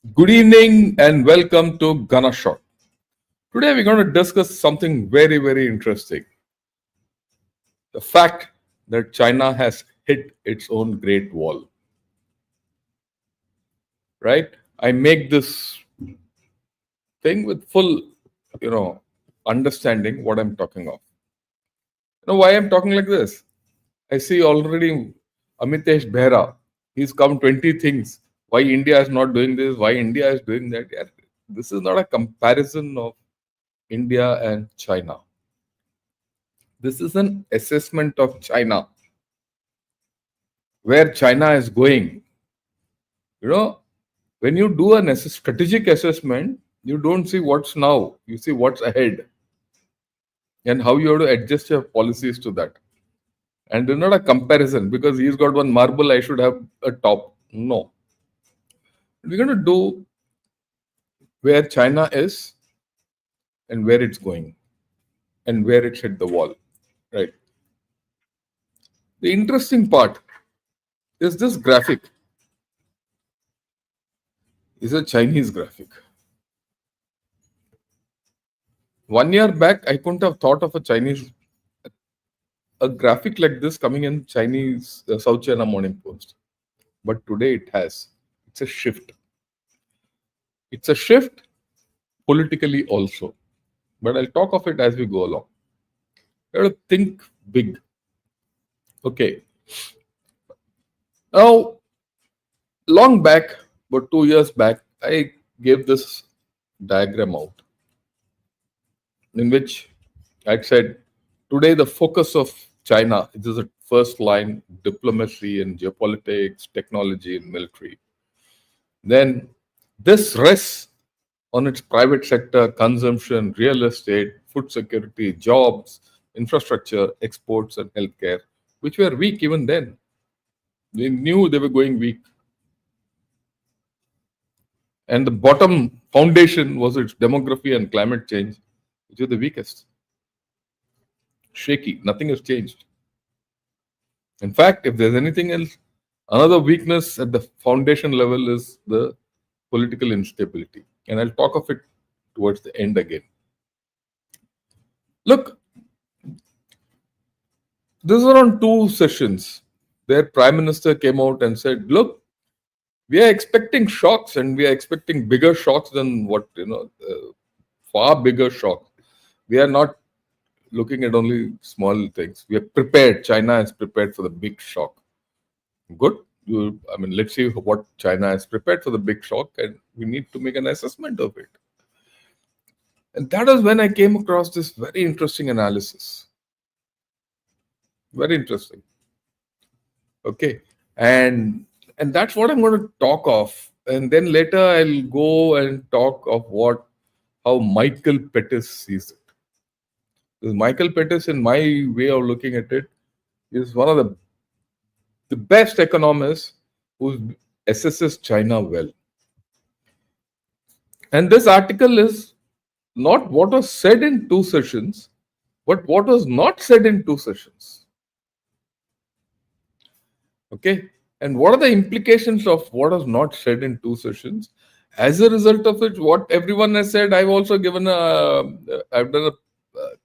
Good evening and welcome to Gana Shot. Today we're going to discuss something very, very interesting. The fact that China has hit its own Great Wall. Right? I make this thing with full, you know, understanding what I'm talking of. You know why I'm talking like this? I see already Amitesh Behra. He's come 20 things. Why India is not doing this, why India is doing that. Yeah, this is not a comparison of India and China. This is an assessment of China, where China is going. You know, when you do an strategic assessment, you don't see what's now, you see what's ahead and how you have to adjust your policies to that. And it's not a comparison because he's got one marble, I should have a top. No. We're going to do where China is and where it's going and where it's hit the wall. Right. The interesting part is this graphic is a Chinese graphic. 1 year back, I couldn't have thought of a graphic like this coming in Chinese South China Morning Post. But today it has. It's a shift. It's a shift politically also. But I'll talk of it as we go along. You have to think big. Okay. Now, long back, about 2 years back, I gave this diagram out in which I said, today the focus of China is the first line diplomacy and geopolitics, technology and military. Then this rests on its private sector, consumption, real estate, food security, jobs, infrastructure, exports, and healthcare, which were weak even then. We knew they were going weak. And the bottom foundation was its demography and climate change, which were the weakest. Shaky, nothing has changed. In fact, if there's anything else, another weakness at the foundation level is the political instability. And I'll talk of it towards the end again. Look, this is around 2 sessions where Prime Minister came out and said, look, we are expecting shocks and we are expecting bigger shocks than far bigger shocks. We are not looking at only small things. We are prepared. China is prepared for the big shock. Good. Let's see what China is prepared for the big shock, and we need to make an assessment of it. And that is when I came across this very interesting analysis. Very interesting. Okay. And that's what I'm going to talk of. And then later I'll go and talk of how Michael Pettis sees it. Because Michael Pettis, in my way of looking at it, is one of the best economists who assesses China well. And this article is not what was said in 2 sessions, but what was not said in 2 sessions. Okay. And what are the implications of what was not said in 2 sessions? As a result of it, what everyone has said, I've also I've done a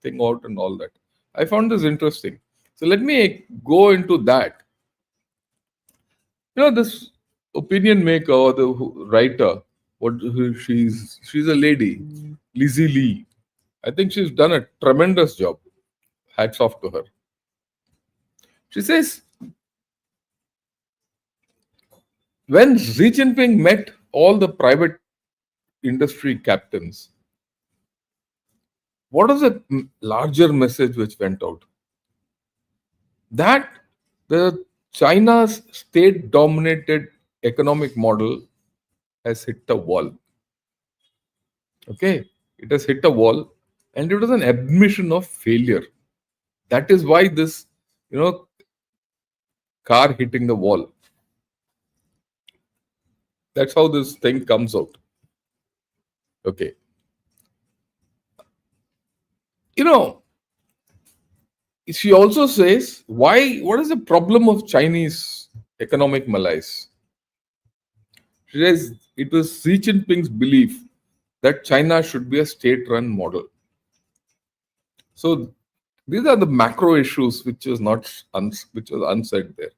thing out and all that. I found this interesting. So let me go into that. This opinion maker or the writer, she's a lady, Lizzie Lee. I think she's done a tremendous job. Hats off to her. She says, when Xi Jinping met all the private industry captains, what was the larger message which went out? That the China's state-dominated economic model has hit a wall. Okay, it has hit a wall, and it was an admission of failure. That is why this, car hitting the wall. That's how this thing comes out. Okay. She also says, what is the problem of Chinese economic malaise? She says it was Xi Jinping's belief that China should be a state-run model. So these are the macro issues which was unsaid there.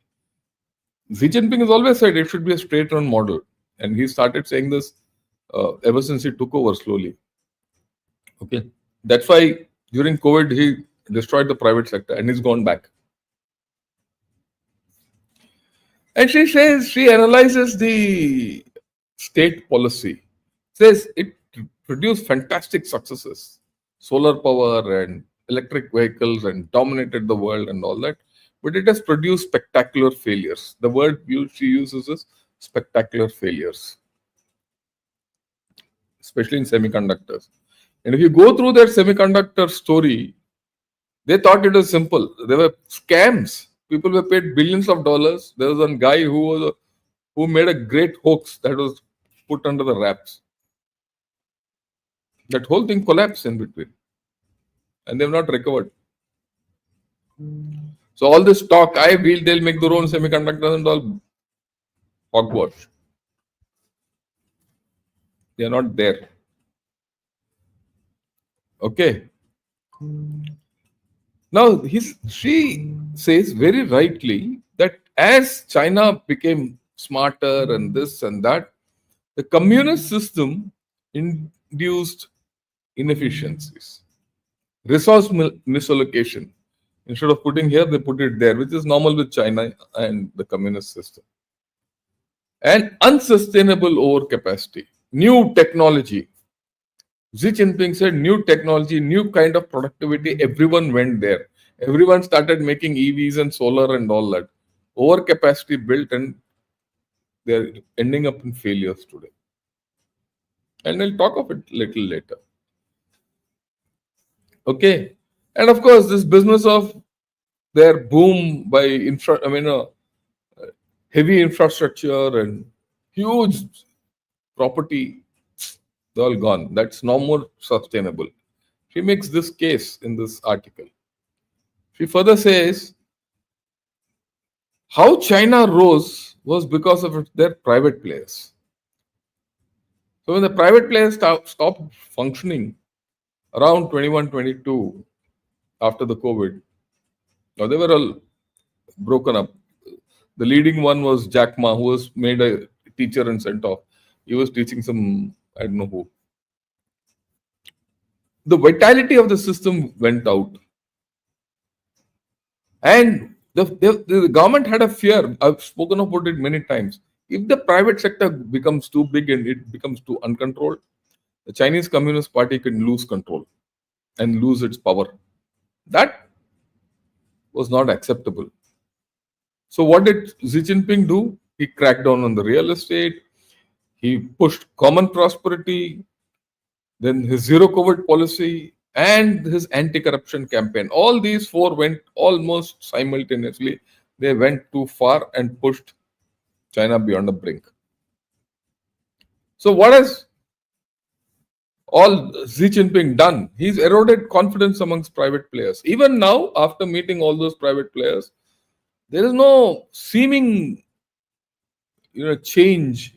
Xi Jinping has always said it should be a state-run model, and he started saying this ever since he took over slowly. Okay, that's why during COVID he destroyed the private sector, and he's gone back. And she says she analyzes the state policy, says it produced fantastic successes, solar power and electric vehicles, and dominated the world and all that. But it has produced spectacular failures. The word she uses is spectacular failures, especially in semiconductors. And if you go through their semiconductor story, they thought it was simple. There were scams. People were paid billions of dollars. There was one guy who made a great hoax that was put under the wraps. That whole thing collapsed in between, and they've not recovered. So all this talk, they'll make their own semiconductors and all hogwash. They are not there. Okay. Now she says very rightly that as China became smarter and this and that, the communist system induced inefficiencies, resource misallocation. Instead of putting here, they put it there, which is normal with China and the communist system. And unsustainable overcapacity, new technology. Xi Jinping said new technology, new kind of productivity, everyone went there. Everyone started making EVs and solar and all that. Overcapacity built, and they're ending up in failures today. And I'll talk of it a little later. Okay. And of course, this business of their boom by heavy infrastructure and huge property, they're all gone. That's no more sustainable. She makes this case in this article. She further says how China rose was because of their private players. So when the private players stopped functioning around 21, 22 after the COVID, now they were all broken up. The leading one was Jack Ma, who was made a teacher and sent off. He was teaching some, I don't know who. The vitality of the system went out. And the government had a fear. I've spoken about it many times. If the private sector becomes too big and it becomes too uncontrolled, the Chinese Communist Party can lose control and lose its power. That was not acceptable. So what did Xi Jinping do? He cracked down on the real estate. He pushed common prosperity, then his zero COVID policy, and his anti-corruption campaign. All these four went almost simultaneously. They went too far and pushed China beyond the brink. So what has all Xi Jinping done? He's eroded confidence amongst private players. Even now, after meeting all those private players, there is no seeming change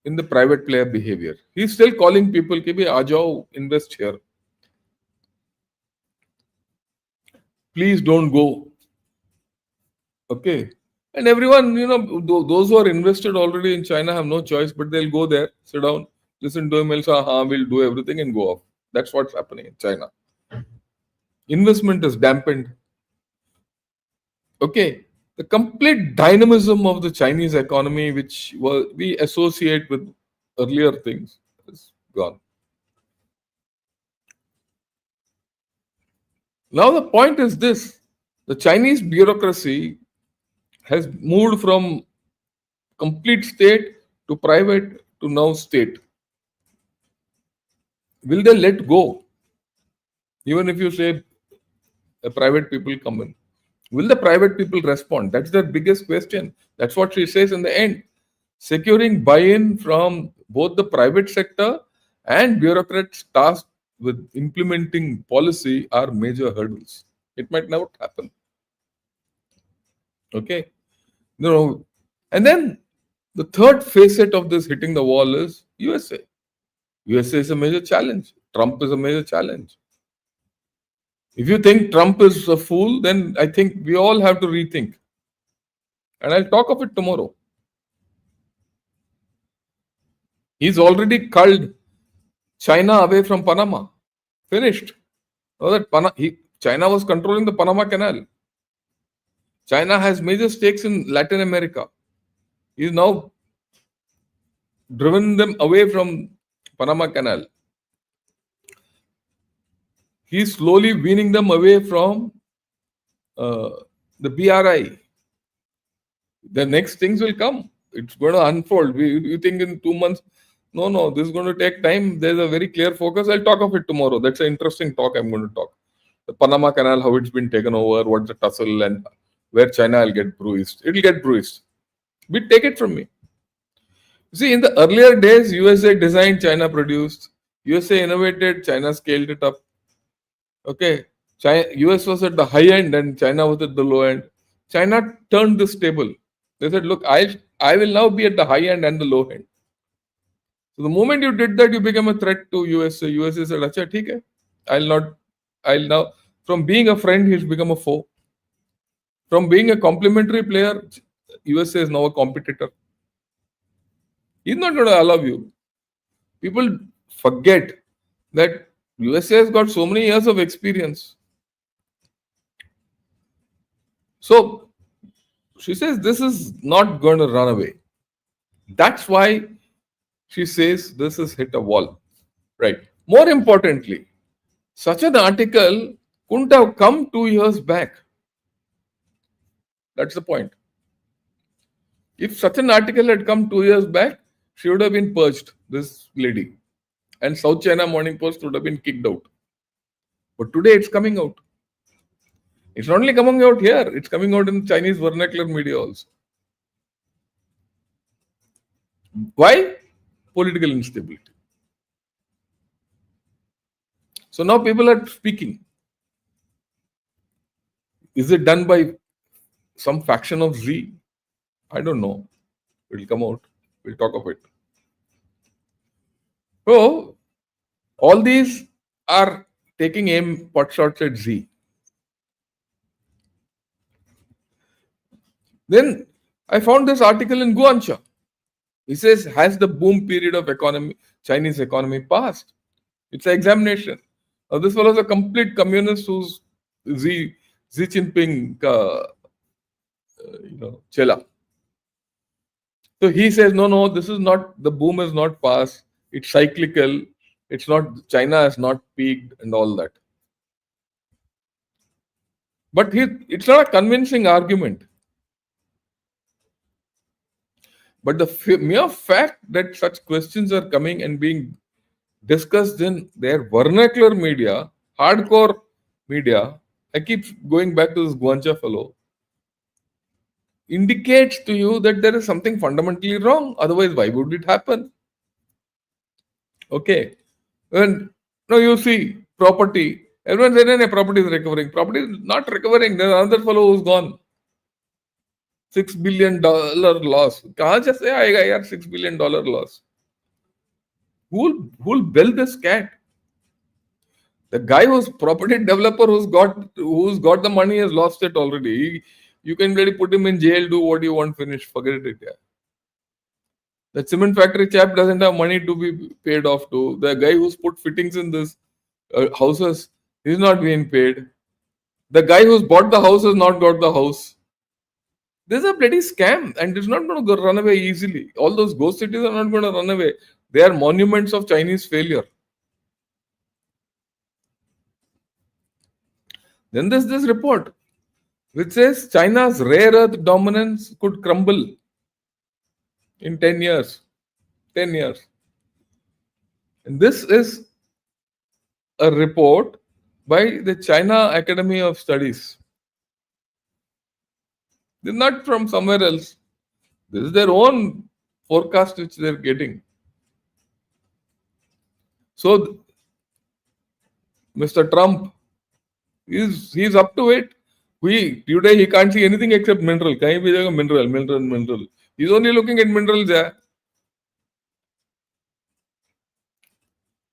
in the private player behavior. He's still calling people, "Ki bhai, aa jao, invest here. Please don't go." Okay. And everyone, those who are invested already in China have no choice, but they'll go there, sit down, listen to him, and say, we'll do everything and go off. That's what's happening in China. Investment is dampened. Okay. The complete dynamism of the Chinese economy, which we associate with earlier things, is gone. Now the point is this: the Chinese bureaucracy has moved from complete state to private to now state. Will they let go? Even if you say private people come in, will the private people respond? That's the biggest question. That's what she says in the end. Securing buy-in from both the private sector and bureaucrats tasked with implementing policy are major hurdles. It might not happen. Okay. And then The third facet of this hitting the wall is USA. USA is a major challenge. Trump is a major challenge. If you think Trump is a fool, then I think we all have to rethink. And I'll talk of it tomorrow. He's already culled China away from Panama. Finished. Know that China was controlling the Panama Canal. China has major stakes in Latin America. He's now driven them away from Panama Canal. He's slowly weaning them away from the BRI. The next things will come. It's going to unfold. You think in 2 months? No, this is going to take time. There's a very clear focus. I'll talk of it tomorrow. That's an interesting talk I'm going to talk. The Panama Canal, how it's been taken over, what's the tussle, and where China will get bruised. It'll get bruised. But take it from me. See, in the earlier days, USA designed, China produced. USA innovated, China scaled it up. Okay, US was at the high end and China was at the low end. China turned this table. They said, look, I will now be at the high end and the low end. So the moment you did that, you became a threat to USA. USA said, acha, theek hai. I'll now, from being a friend, he's become a foe. From being a complementary player, USA is now a competitor. He's not going to allow you. People forget that USA has got so many years of experience. So she says this is not going to run away. That's why she says this has hit a wall. Right. More importantly, such an article couldn't have come 2 years back. That's the point. If such an article had come 2 years back, she would have been purged, this lady. And South China Morning Post would have been kicked out. But today it's coming out. It's not only coming out here, it's coming out in Chinese vernacular media also. Why? Political instability. So now people are speaking. Is it done by some faction of Z? I don't know. It will come out. We'll talk of it. So, all these are taking aim pot shots at Z. Then I found this article in Guancha. He says, has the boom period of Chinese economy passed? It's an examination. Now, this fellow is a complete communist who's Xi Jinping, chela. So he says, no, this is not, the boom is not passed. It's cyclical. It's not, China has not peaked and all that. But it's not a convincing argument. But the mere fact that such questions are coming and being discussed in their vernacular media, hardcore media, I keep going back to this Guancha fellow, indicates to you that there is something fundamentally wrong. Otherwise, why would it happen? Okay. And now you see property. Everyone says, property is recovering. Property is not recovering. There's another fellow who's gone. $6 billion loss. कहाँ से आएगा यार $6 billion loss? Who'll bail this cat? The guy who's property developer who's got the money has lost it already. You can really put him in jail, do what you want, finish, forget it. Yeah. The cement factory chap doesn't have money to be paid off to. The guy who's put fittings in this houses, he's not being paid. The guy who's bought the house has not got the house. This is a bloody scam and it's not going to run away easily. All those ghost cities are not going to run away. They are monuments of Chinese failure. Then there's this report which says China's rare earth dominance could crumble in 10 years. 10 years. And this is a report by the China Academy of Studies. They're not from somewhere else. This is their own forecast which they're getting. So, Mr. Trump, he's up to it. Today he can't see anything except mineral. Kahin bhi jagah mineral. He's only looking at minerals there.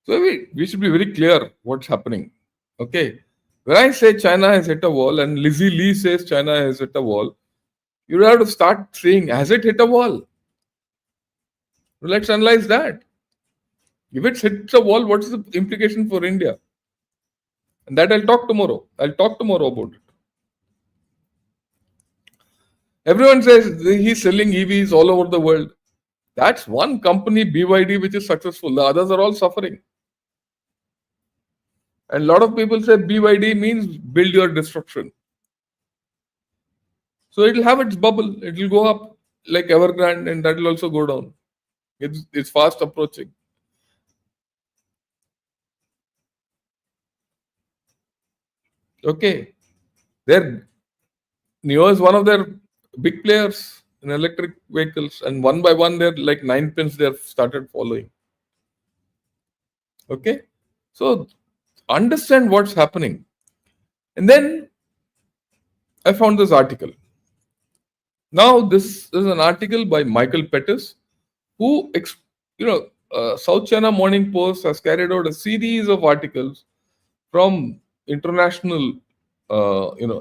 So we should be very clear what's happening. Okay. When I say China has hit a wall and Lizzie Lee says China has hit a wall, you have to start saying, has it hit a wall? Let's analyze that. If it hits a wall, what's the implication for India? And that I'll talk tomorrow. I'll talk tomorrow about it. Everyone says he's selling EVs all over the world. That's one company, BYD, which is successful. The others are all suffering. And a lot of people say BYD means build your destruction. So it'll have its bubble. It'll go up like Evergrande and that will also go down. It's fast approaching. Okay. They're NIO is one of their big players in electric vehicles, and one by one, they're like nine pins they've started following. Okay. So understand what's happening. And then I found this article. Now, this is an article by Michael Pettis, who, South China Morning Post has carried out a series of articles from international,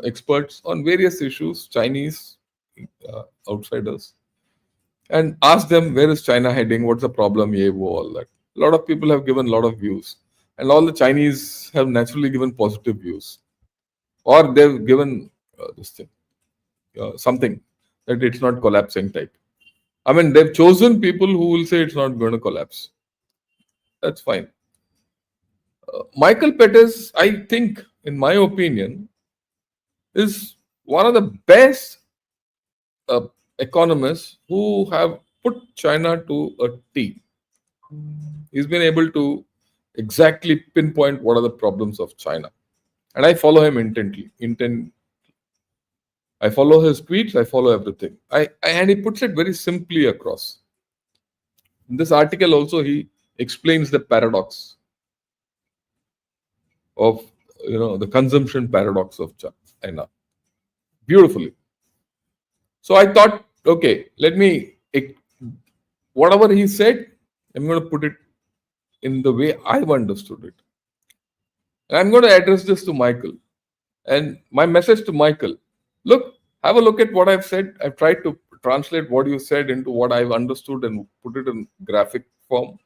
experts on various issues, Chinese outsiders, and asked them where is China heading, what's the problem, all that. A lot of people have given a lot of views, and all the Chinese have naturally given positive views, or they've given this thing, something that it's not collapsing type. I mean, they've chosen people who will say it's not going to collapse. That's fine. Michael Pettis, I think, in my opinion, is one of the best uh, economists who have put China to a T. He's been able to exactly pinpoint what are the problems of China. And I follow him intently. I follow his tweets, I follow everything. And he puts it very simply across. In this article also he explains the paradox of the consumption paradox of China beautifully. So I thought, okay, whatever he said, I'm going to put it in the way I've understood it. And I'm going to address this to Michael. And my message to Michael, look, have a look at what I've said. I've tried to translate what you said into what I've understood and put it in graphic form.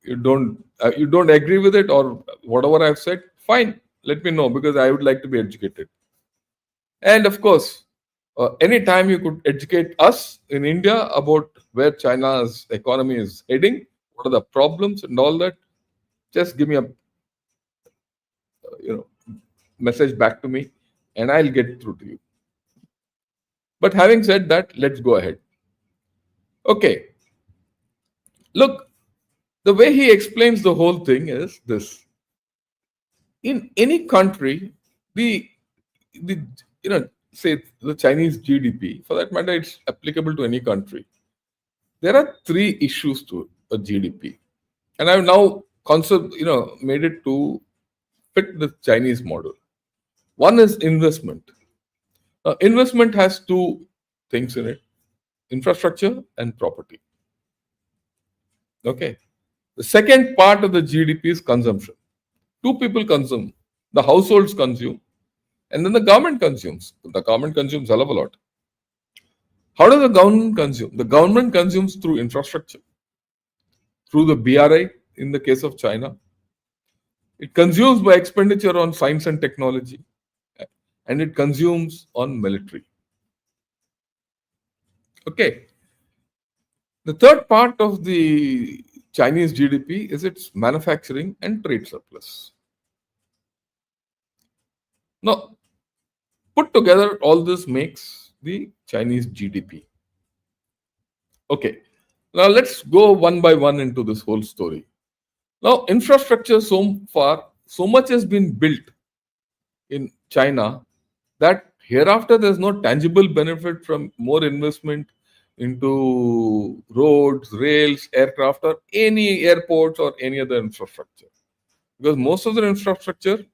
You don't agree with it or whatever I've said, fine. Let me know because I would like to be educated. And of course, anytime you could educate us in India about where China's economy is heading, what are the problems and all that, just give me a message back to me and I'll get through to you. But having said that, let's go ahead. Okay. Look, the way he explains the whole thing is this. In any country, the say the Chinese GDP, for that matter, it's applicable to any country. There are three issues to a GDP. And I've now made it to fit the Chinese model. One is investment. Investment has two things in it: infrastructure and property. Okay. The second part of the GDP is consumption. Two people consume, the households consume, and then the government consumes. The government consumes a hell of a lot. How does the government consume? The government consumes through infrastructure, through the BRI in the case of China. It consumes by expenditure on science and technology, and it consumes on military. Okay. The third part of the Chinese GDP is its manufacturing and trade surplus. Now, put together, all this makes the Chinese GDP. Okay. Now, let's go one by one into this whole story. Now, infrastructure so far, so much has been built in China that hereafter there's no tangible benefit from more investment into roads, rails, aircraft, or any airports or any other infrastructure. Because most of the infrastructure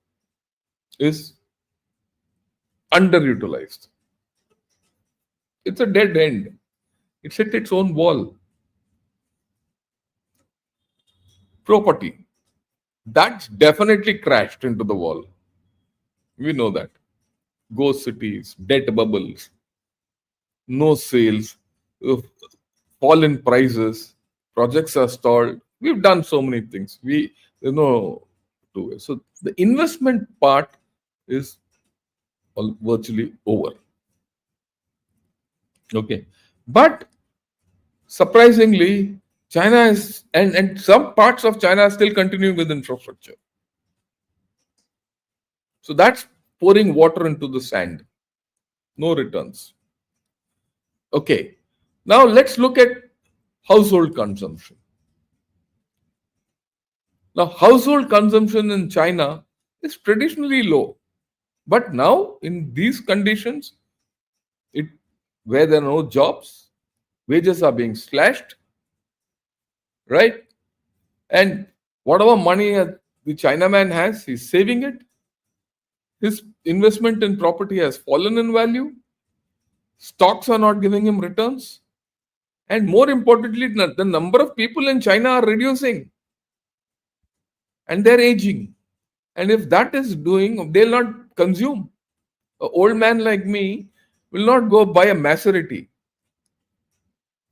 is underutilized. It's a dead end. It's hit its own wall. Property. That's definitely crashed into the wall. We know that. Ghost cities, debt bubbles, no sales, uh, fall in prices, projects are stalled. We've done so many things. There's no two ways. So the investment part is virtually over. Okay. But surprisingly, China is and some parts of China are still continuing with infrastructure. So that's pouring water into the sand. No returns. Okay. Now let's look at household consumption. Now, household consumption in China is traditionally low. But now, in these conditions, it where there are no jobs, wages are being slashed, right? And whatever money the Chinaman has, he's saving it. His investment in property has fallen in value. Stocks are not giving him returns. And more importantly, the number of people in China are reducing and they're aging. And if that is doing, they'll not consume. An old man like me will not go buy a Maserati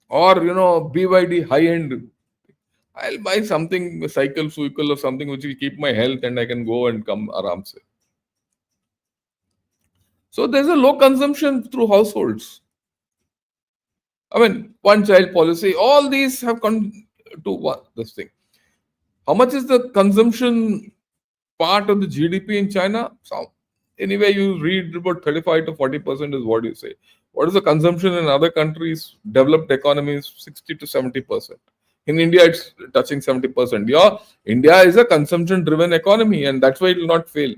or BYD high end. I'll buy something, a cycle, or something which will keep my health and I can go and come aram se. So there's a low consumption through households. I mean, one child policy, all these have come to what this thing. How much is the consumption part of the GDP in China? So anyway, you read about 35 to 40% is what you say. What is the consumption in other countries, developed economies? 60 to 70%. In India, it's touching 70%. Yeah, India is a consumption-driven economy, and that's why it will not fail.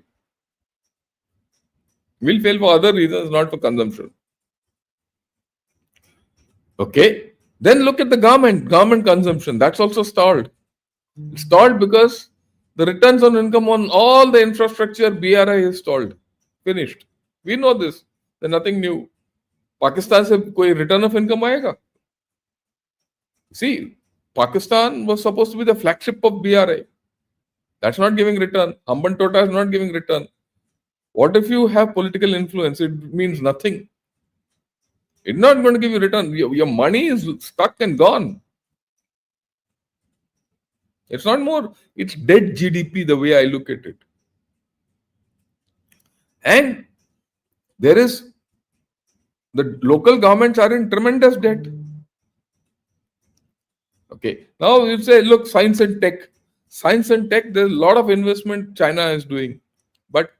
Will fail for other reasons, not for consumption. Okay. Then look at the government consumption. That's also stalled. Stalled because the returns on income on all the infrastructure BRI is stalled. Finished. We know this. There's nothing new. Pakistan se koi return of income aayega? See, Pakistan was supposed to be the flagship of BRI. That's not giving return. Amban Tota is not giving return. What if you have political influence? It means nothing. It's not going to give you return. Your money is stuck and gone. It's not more, it's dead GDP the way I look at it. And there is, the local governments are in tremendous debt. Okay, now you say, look, science and tech. Science and tech, there's a lot of investment China is doing. But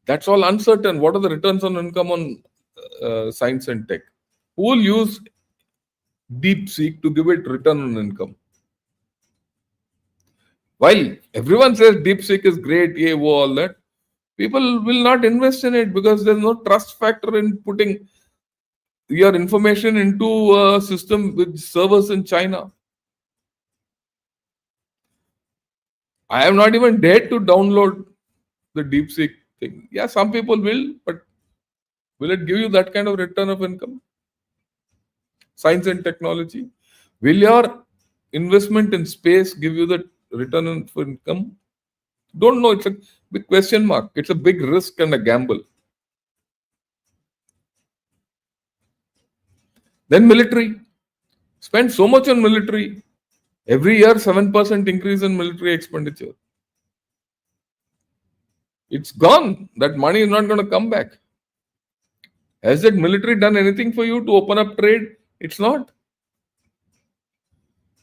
that's all uncertain. What are the returns on income on science and tech? Who will use DeepSeek to give it return on income? While everyone says DeepSeek is great, all that, people will not invest in it because there's no trust factor in putting your information into a system with servers in China. I have not even dared to download the DeepSeek thing. Yeah, some people will, but will it give you that kind of return of income? Science and technology. Will your investment in space give you the return of income? Don't know. It's a big question mark. It's a big risk and a gamble. Then military. Spend so much on military. Every year, 7% increase in military expenditure. It's gone. That money is not going to come back. Has that military done anything for you to open up trade? It's not.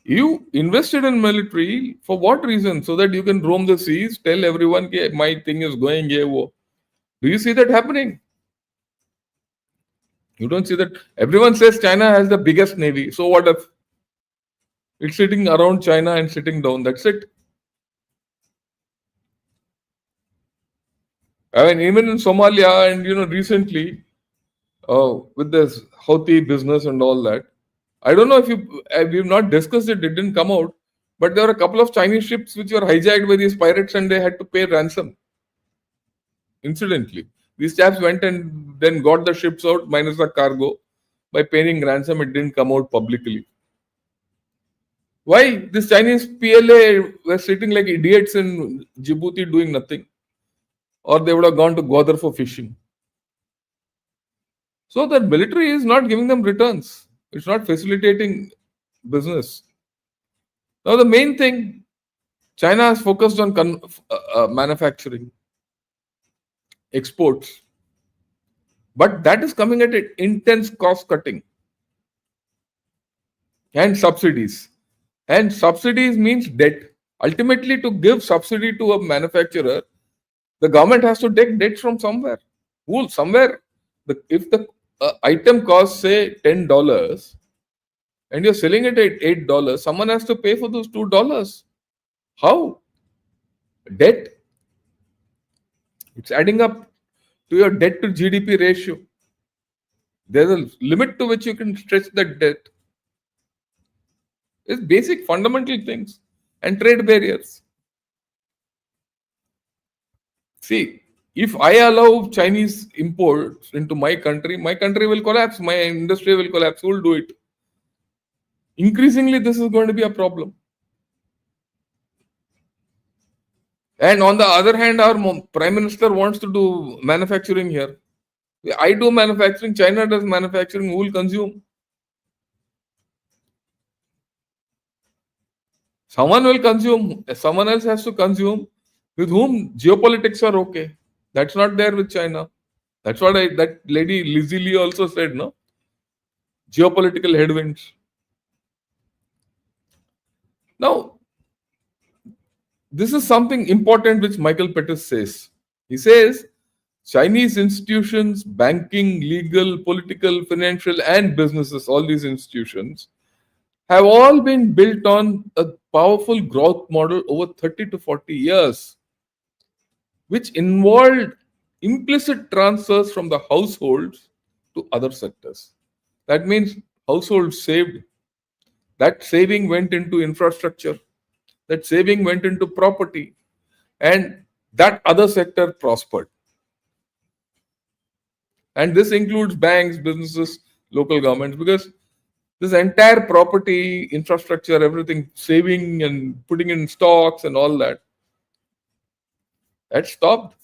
You invested in military for what reason? So that you can roam the seas, tell everyone my thing is going here. Do you see that happening? You don't see that. Everyone says China has the biggest navy. So what if it's sitting around China and sitting down? That's it. I mean, even in Somalia and recently with this Houthi business and all that, I don't know if we've not discussed it. It didn't come out, but there were a couple of Chinese ships which were hijacked by these pirates and they had to pay ransom. Incidentally, these chaps went and then got the ships out minus the cargo. by paying ransom, it didn't come out publicly. Why? This Chinese PLA were sitting like idiots in Djibouti doing nothing. Or they would have gone to Gwadar for fishing. So the military is not giving them returns. It's not facilitating business. Now the main thing, China has focused on manufacturing, exports. But that is coming at an intense cost cutting and subsidies. And subsidies means debt. Ultimately, to give subsidy to a manufacturer, the government has to take debt from somewhere. Who somewhere, if the item costs say $10 and you're selling it at $8, someone has to pay for those $2. How? Debt. It's adding up to your debt to GDP ratio. There's a limit to which you can stretch that debt. It's basic fundamental things and trade barriers. See, if I allow Chinese imports into my country will collapse, my industry will collapse. Who will do it? Increasingly, this is going to be a problem. And on the other hand, our Prime Minister wants to do manufacturing here. I do manufacturing, China does manufacturing, who will consume? Someone will consume, someone else has to consume, with whom geopolitics are okay. That's not there with China. That's what that lady Lizzie Lee also said, no? Geopolitical headwinds. Now, this is something important which Michael Pettis says. He says Chinese institutions, banking, legal, political, financial, and businesses, all these institutions, have all been built on a powerful growth model over 30 to 40 years, which involved implicit transfers from the households to other sectors. That means households saved. That saving went into infrastructure. That saving went into property. And that other sector prospered. And this includes banks, businesses, local governments, because this entire property, infrastructure, everything, saving and putting in stocks and all that, that stopped.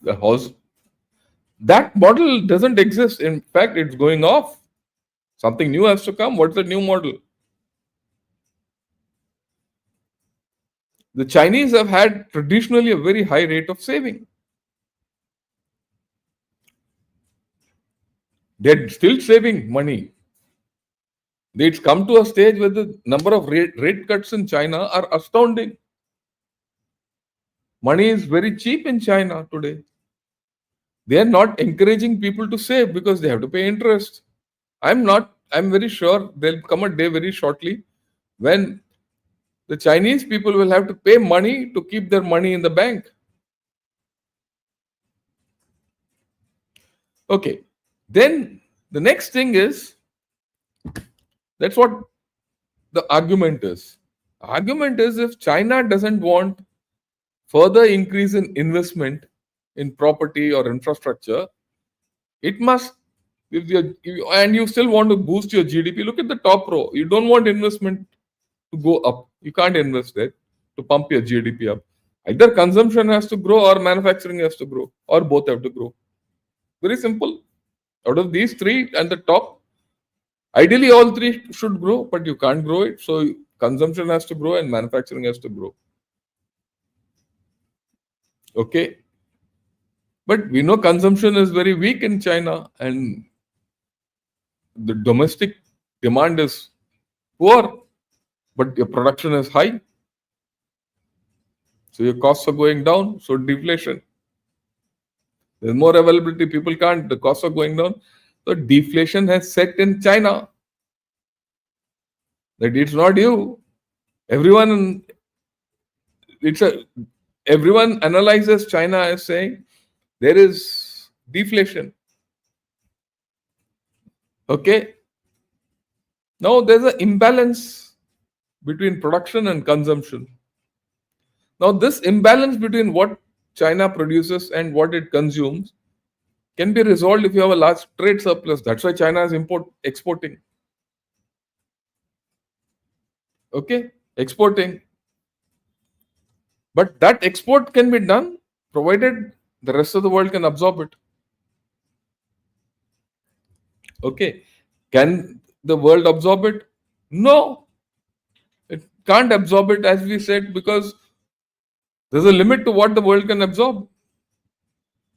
The house, that model doesn't exist. In fact, it's going off. Something new has to come. What's the new model? The Chinese have had traditionally a very high rate of saving. They're still saving money. It's come to a stage where the number of rate cuts in China are astounding. Money is very cheap in China today. They are not encouraging people to save because they have to pay interest. I'm very sure there'll come a day very shortly when the Chinese people will have to pay money to keep their money in the bank. Okay. Then the next thing is, that's what the argument is. Argument is, if China doesn't want further increase in investment in property or infrastructure, it must, and you still want to boost your GDP, look at the top row. You don't want investment to go up. You can't invest there to pump your GDP up. Either consumption has to grow or manufacturing has to grow, or both have to grow. Very simple. Out of these three and the top, ideally all three should grow, but you can't grow it. So consumption has to grow and manufacturing has to grow. Okay. But we know consumption is very weak in China and the domestic demand is poor, but your production is high. So your costs are going down. So deflation. There's more availability. People can't. The costs are going down. So deflation has set in China. That it's not you. Everyone analyzes China as saying there is deflation. Okay. Now there's an imbalance between production and consumption. Now this imbalance between what China produces and what it consumes can be resolved if you have a large trade surplus. That's why China is exporting. Okay, exporting. But that export can be done provided the rest of the world can absorb it. Okay, can the world absorb it? No, it can't absorb it, as we said, because there's a limit to what the world can absorb.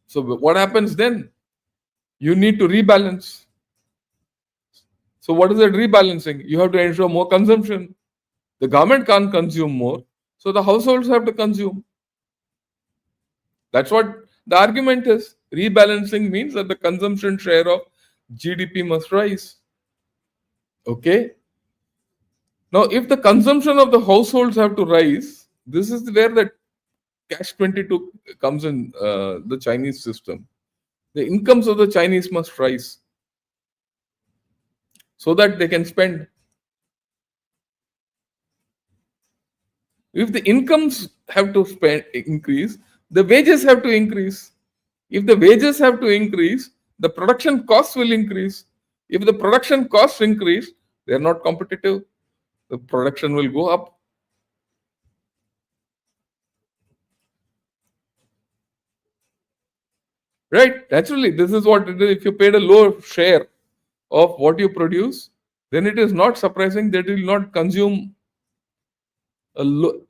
So what happens then? You need to rebalance. So what is that rebalancing? You have to ensure more consumption. The government can't consume more, so the households have to consume. That's what the argument is. Rebalancing means that the consumption share of GDP must rise. Okay. Now, if the consumption of the households have to rise, this is where the cash 22 comes in the Chinese system. The incomes of the Chinese must rise so that they can spend. If the incomes have to increase, the wages have to increase. If the wages have to increase, the production costs will increase. If the production costs increase, they are not competitive. The production will go up. Right? Naturally, this is what it is. If you paid a low share of what you produce, then it is not surprising that you will not consume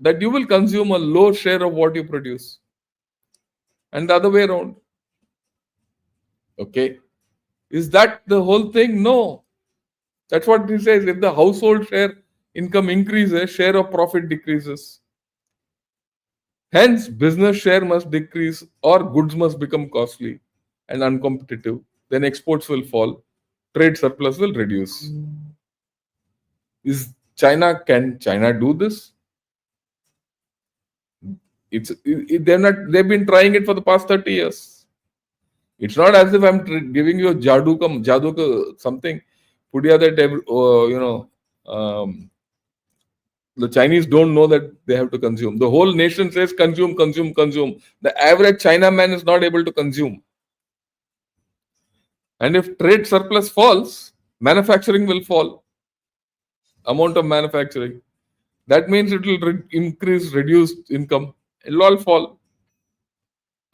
that you will consume a low share of what you produce, and the other way around. Okay, is that the whole thing? No, that's what he says. If the household share income increases, share of profit decreases. Hence, business share must decrease or goods must become costly and uncompetitive. Then exports will fall, trade surplus will reduce. Is can China do this? They've been trying it for the past 30 years. It's not as if I'm giving you a jadoo ka something. Pudiya that the Chinese don't know that they have to consume. The whole nation says consume, consume, consume. The average China man is not able to consume. And if trade surplus falls, manufacturing will fall. Amount of manufacturing. That means it will increase reduced income. It will all fall.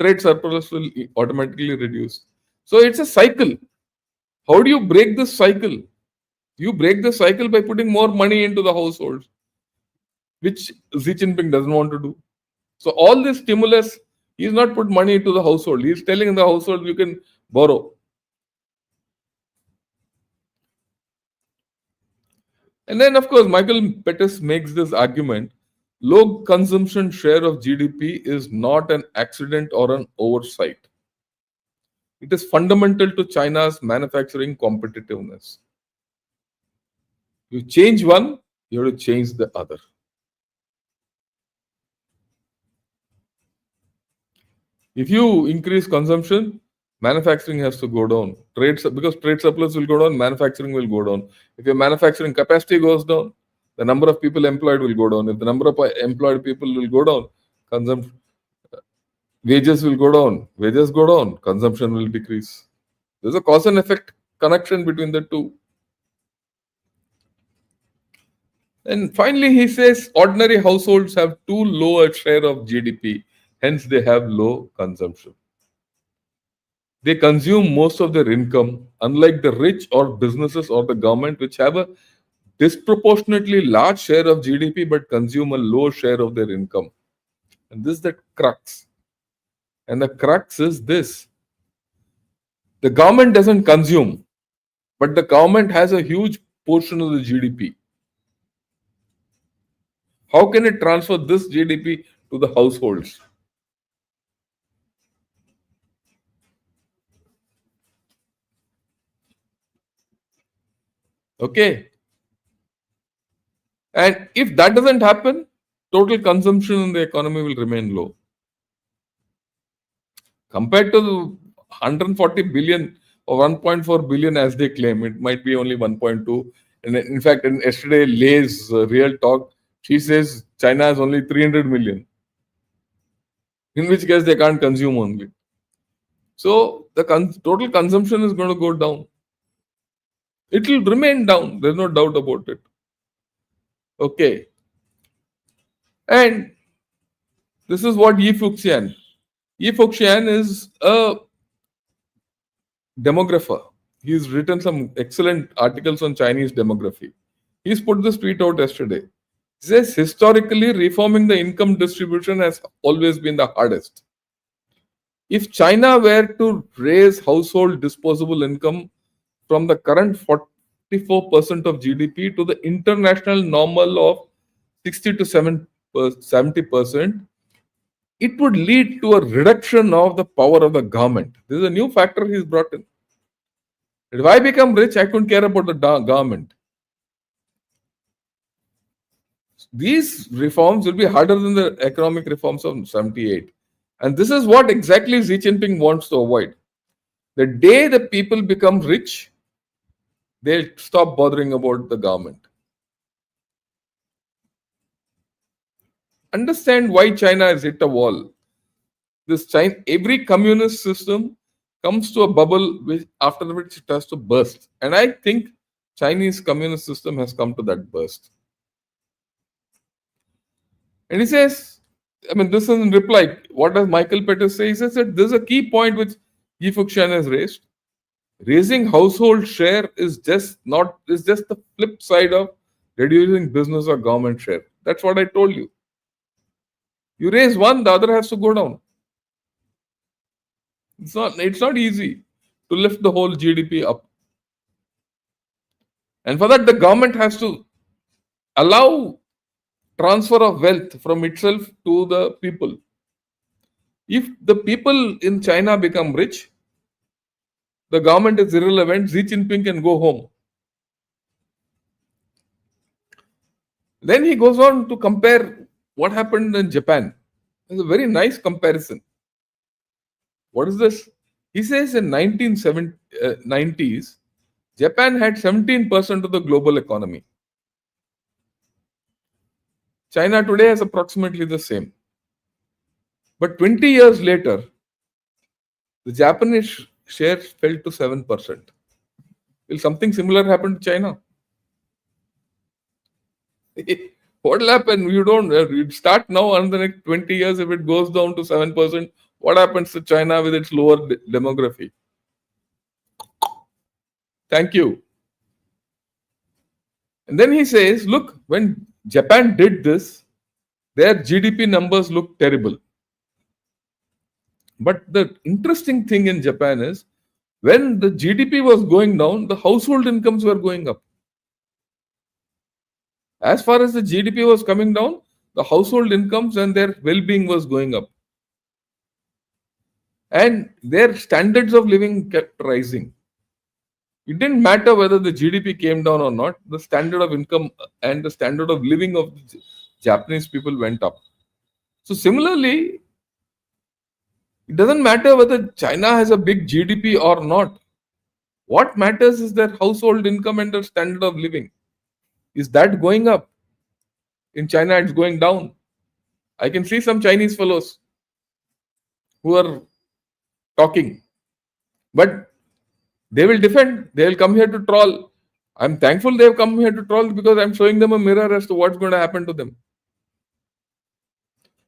Trade surplus will automatically reduce. So it's a cycle. How do you break this cycle? You break the cycle by putting more money into the households, which Xi Jinping doesn't want to do. So all this stimulus, he's not put money into the household. He's telling the household you can borrow. And then, of course, Michael Pettis makes this argument: low consumption share of GDP is not an accident or an oversight. It is fundamental to China's manufacturing competitiveness. You change one, you have to change the other. If you increase consumption, manufacturing has to go down. Because trade surplus will go down, manufacturing will go down. If your manufacturing capacity goes down, the number of people employed will go down. If the number of employed people will go down, wages will go down. Wages go down, consumption will decrease. There's a cause and effect connection between the two. And finally, he says ordinary households have too low a share of GDP, hence they have low consumption. They consume most of their income, unlike the rich or businesses or the government, which have a disproportionately large share of GDP but consume a low share of their income. And this is the crux. And the crux is this: the government doesn't consume, but the government has a huge portion of the GDP. How can it transfer this GDP to the households? Okay. And if that doesn't happen, total consumption in the economy will remain low. Compared to the 140 billion or 1.4 billion as they claim, it might be only 1.2. And in fact, in yesterday, Lay's real talk, she says China has only 300 million. In which case they can't consume only. So the total consumption is going to go down. It will remain down. There's no doubt about it. Okay. And this is what Yi Fuxian. Yi Fuxian is a demographer. He's written some excellent articles on Chinese demography. He's put this tweet out yesterday. He says historically, reforming the income distribution has always been the hardest. If China were to raise household disposable income from the current 44% of GDP to the international normal of 60 to 70%, it would lead to a reduction of the power of the government. This is a new factor he's brought in. If I become rich, I couldn't care about the government. These reforms will be harder than the economic reforms of 78. And this is what exactly Xi Jinping wants to avoid. The day the people become rich, they'll stop bothering about the government. Understand why China has hit a wall. Every communist system comes to a bubble after which it has to burst. And I think Chinese communist system has come to that burst. And he says, this is in reply. What does Michael Pettis say? He says that there's a key point which Yi Fuxian has raised. Raising household share is just the flip side of reducing business or government share. That's what I told you. You raise one, the other has to go down. It's not easy to lift the whole GDP up. And for that, the government has to allow transfer of wealth from itself to the people. If the people in China become rich, the government is irrelevant. Xi Jinping can go home. Then he goes on to compare what happened in Japan. It's a very nice comparison. What is this? He says in 1990s, Japan had 17% of the global economy. China today has approximately the same. But 20 years later, the Japanese share fell to 7%. Will something similar happen to China? What will happen? You start now, and the next 20 years, if it goes down to 7%, what happens to China with its lower demography? Thank you. And then he says, look, when Japan did this, their GDP numbers look terrible. But the interesting thing in Japan is, when the GDP was going down, the household incomes were going up. As far as the GDP was coming down, the household incomes and their well-being was going up. And their standards of living kept rising. It didn't matter whether the GDP came down or not, the standard of income and the standard of living of the Japanese people went up. So similarly, it doesn't matter whether China has a big GDP or not. What matters is their household income and their standard of living. Is that going up? In China, it's going down. I can see some Chinese fellows who are talking. But they will defend. They will come here to troll. I'm thankful they have come here to troll because I'm showing them a mirror as to what's going to happen to them.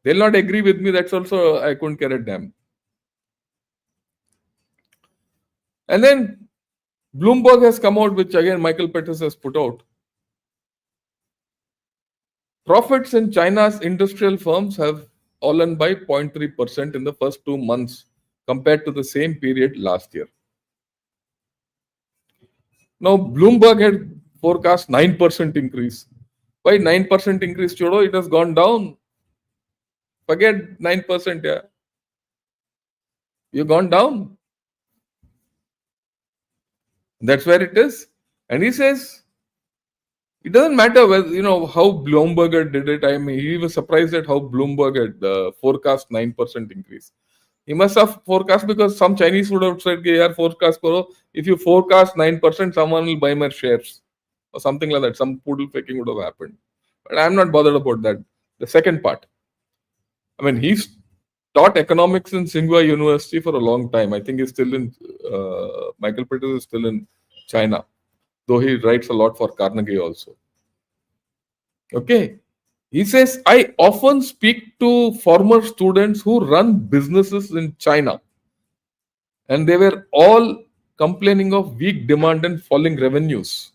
They'll not agree with me. That's also, I couldn't care a damn. And then Bloomberg has come out, which again Michael Pettis has put out. Profits in China's industrial firms have fallen by 0.3% in the first 2 months compared to the same period last year. Now, Bloomberg had forecast 9% increase. Why 9% increase, Chodo? It has gone down. Forget 9%, yeah. You've gone down. That's where it is. And he says, it doesn't matter whether, how Bloomberg did it. I mean, he was surprised at how Bloomberg had forecast 9% increase. He must have forecast because some Chinese would have said, "Yaar, forecast karo. If you forecast 9%, someone will buy my shares." Or something like that. Some poodle faking would have happened. But I'm not bothered about that. The second part. I mean, he's taught economics in Tsinghua University for a long time. I think he's still in, Michael Pettis is still in China, though he writes a lot for Carnegie also. Okay. He says, I often speak to former students who run businesses in China, and they were all complaining of weak demand and falling revenues.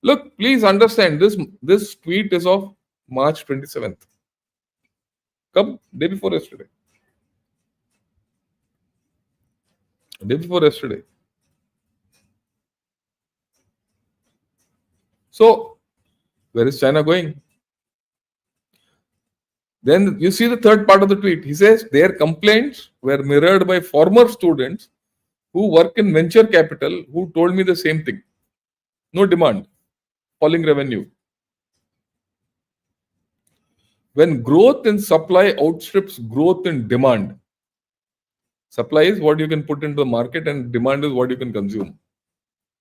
Look, please understand this tweet is of March 27th. Come, day before yesterday. Day before yesterday. So, where is China going? Then you see the third part of the tweet. He says their complaints were mirrored by former students who work in venture capital who told me the same thing. No demand, falling revenue. When growth in supply outstrips growth in demand, supply is what you can put into the market and demand is what you can consume.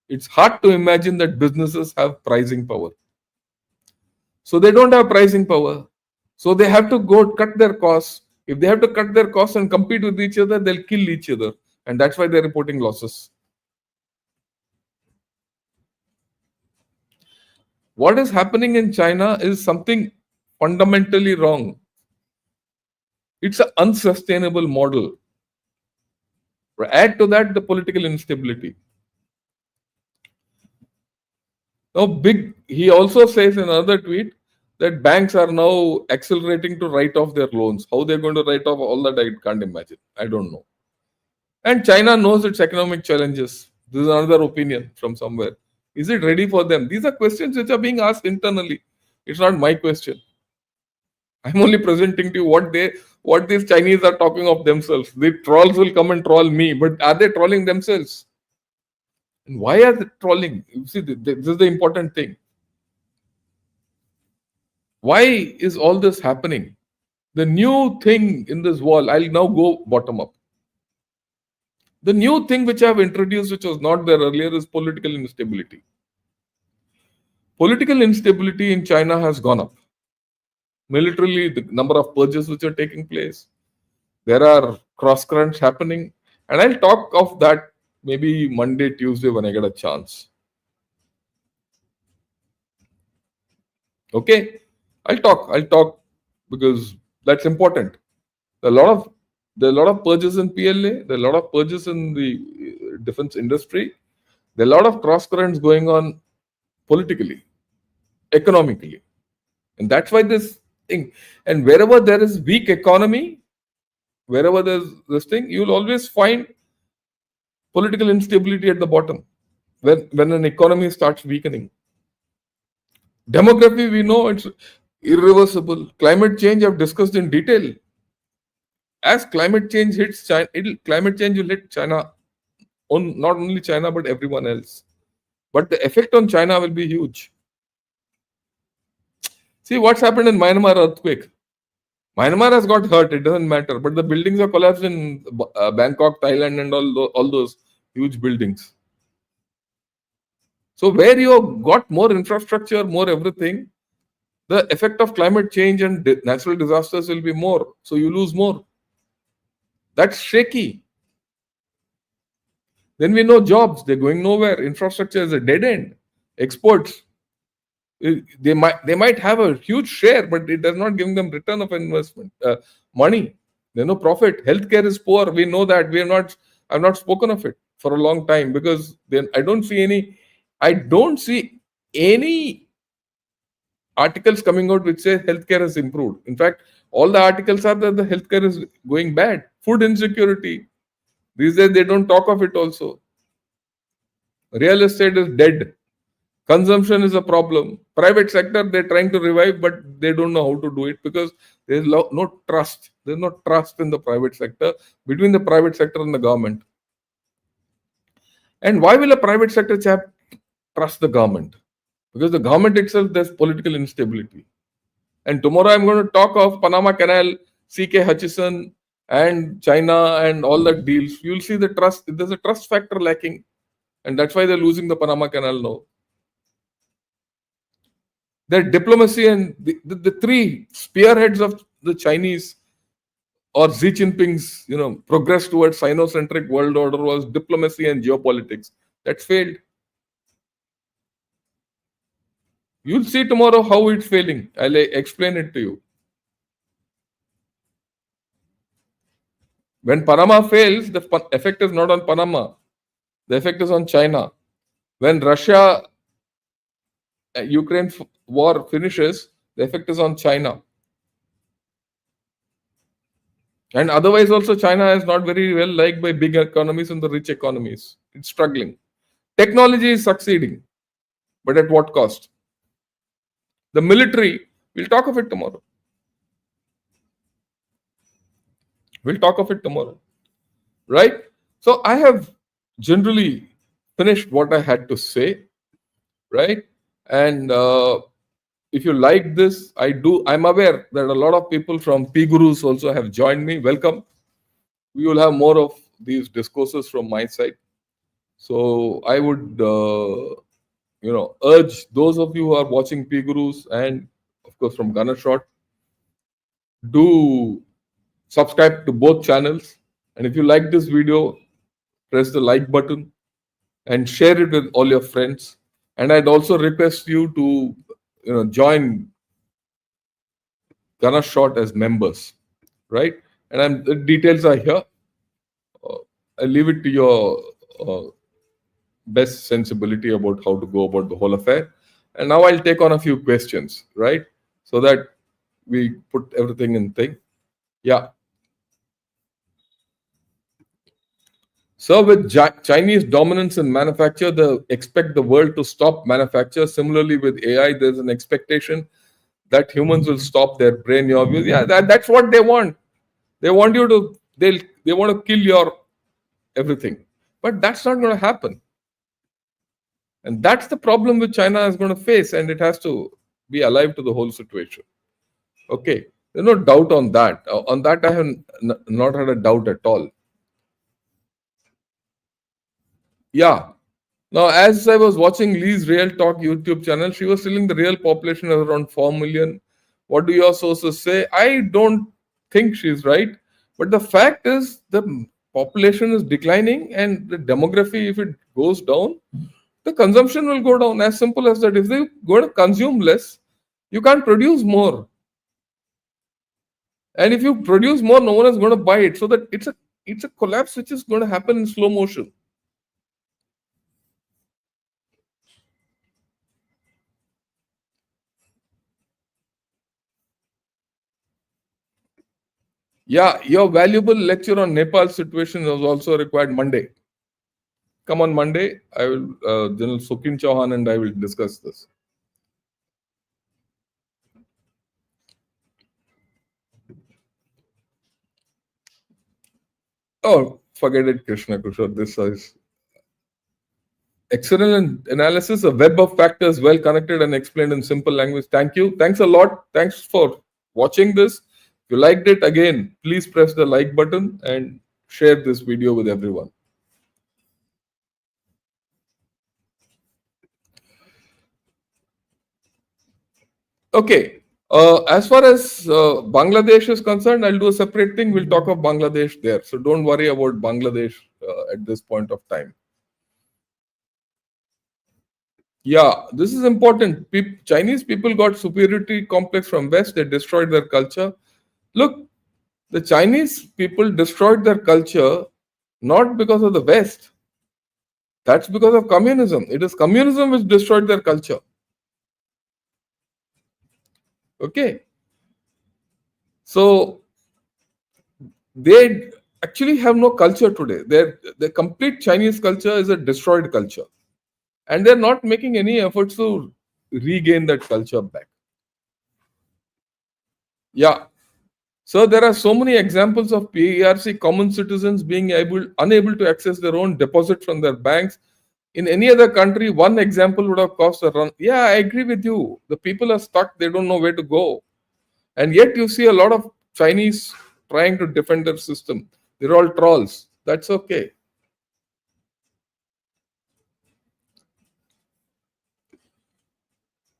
It's hard to imagine that businesses have pricing power. So they don't have pricing power. So they have to go cut their costs. If they have to cut their costs and compete with each other, they'll kill each other. And that's why they're reporting losses. What is happening in China is something fundamentally wrong. It's an unsustainable model. Add to that the political instability. Now, he also says in another tweet that banks are now accelerating to write off their loans. How they're going to write off all that, I can't imagine. I don't know. And China knows its economic challenges. This is another opinion from somewhere. Is it ready for them? These are questions which are being asked internally. It's not my question. I'm only presenting to you what these Chinese are talking of themselves. The trolls will come and troll me, but are they trolling themselves? And why are they trolling? You see, this is the important thing. Why is all this happening? The new thing in this wall, I'll now go bottom up. The new thing which I have introduced, which was not there earlier, is political instability. Political instability in China has gone up. Militarily, the number of purges which are taking place, there are cross currents happening, and I'll talk of that maybe Monday, Tuesday when I get a chance. Okay, I'll talk because that's important. There are a lot of purges in PLA. There are a lot of purges in the defense industry. There are a lot of cross currents going on politically, economically, and that's why this thing. And wherever there is weak economy, wherever there's this thing, you'll always find political instability at the bottom when an economy starts weakening. Demography, we know it's irreversible. Climate change, I've discussed in detail. As climate change hits China, climate change will hit China, on not only China but everyone else. But the effect on China will be huge. See what's happened in Myanmar earthquake. Myanmar has got hurt, it doesn't matter, but the buildings are collapsed in Bangkok, Thailand, and all those huge buildings. So where you have got more infrastructure, more everything, the effect of climate change and natural disasters will be more. So you lose more. That's shaky. Then we know jobs, they're going nowhere. Infrastructure is a dead end. Exports, they might have a huge share, but it does not give them return of investment, money. There's no profit. Healthcare is poor. We know that. I've not spoken of it for a long time because then I don't see any articles coming out which say healthcare has improved. In fact, all the articles are that the healthcare is going bad. Food insecurity. These days they don't talk of it also. Real estate is dead. Consumption is a problem. Private sector, they're trying to revive, but they don't know how to do it because there's no trust. There's no trust in the private sector, between the private sector and the government. And why will a private sector chap trust the government? Because the government itself, there's political instability. And tomorrow I'm going to talk of Panama Canal, C.K. Hutchison, and China and all that deals. You'll see the trust. There's a trust factor lacking. And that's why they're losing the Panama Canal now. Their diplomacy and the three spearheads of the Chinese or Xi Jinping's, progress towards Sino-centric world order was diplomacy and geopolitics. That failed. You'll see tomorrow how it's failing. I'll explain it to you. When Panama fails, the effect is not on Panama. The effect is on China. When Russia Ukraine war finishes, the effect is on China. And otherwise, also, China is not very well liked by big economies and the rich economies. It's struggling. Technology is succeeding, but at what cost? The military, we'll talk of it tomorrow. We'll talk of it tomorrow. Right? So I have generally finished what I had to say. Right? And if you like this, I'm aware that a lot of people from P Gurus also have joined me. Welcome. We will have more of these discourses from my side. So I would, urge those of you who are watching P Gurus and, of course, from Gunner Shot, do subscribe to both channels. And if you like this video, press the like button and share it with all your friends. And I'd also request you to, join Gunner Shot as members, right? And the details are here. I leave it to your best sensibility about how to go about the whole affair. And now I'll take on a few questions, right? So that we put everything in thing. Yeah. So with Chinese dominance in manufacture, they expect the world to stop manufacture. Similarly, with AI, there's an expectation that humans will stop their brain. Yeah, that's what they want. They want you to. They want to kill your everything, but that's not going to happen. And that's the problem which China is going to face, and it has to be alive to the whole situation. Okay, there's no doubt on that. On that, I have not had a doubt at all. Yeah. Now, as I was watching Lee's Real Talk YouTube channel, she was telling the real population is around 4 million. What do your sources say? I don't think she's right. But the fact is, the population is declining, and the demography, if it goes down, the consumption will go down. As simple as that. If they're going to consume less, you can't produce more. And if you produce more, no one is going to buy it. So that it's a collapse which is going to happen in slow motion. Yeah, your valuable lecture on Nepal situation was also required Monday. Come on Monday. I will, General Sukin Chauhan and I will discuss this. Oh, forget it, Krishna Kushor. This is excellent analysis, a web of factors, well connected and explained in simple language. Thank you. Thanks a lot. Thanks for watching this. If you liked it, again, please press the like button and share this video with everyone. Okay. As far as Bangladesh is concerned, I'll do a separate thing. We'll talk of Bangladesh there. So don't worry about Bangladesh at this point of time. Yeah, this is important. Chinese people got superiority complex from West. They destroyed their culture. Look, the Chinese people destroyed their culture not because of the West. That's because of communism. It is communism which destroyed their culture. Okay. So they actually have no culture today. The complete Chinese culture is a destroyed culture. And they're not making any efforts to regain that culture back. Yeah. So there are so many examples of PRC common citizens being unable to access their own deposit from their banks. In any other country, one example would have cost a run. Yeah, I agree with you. The people are stuck. They don't know where to go. And yet you see a lot of Chinese trying to defend their system. They're all trolls. That's okay.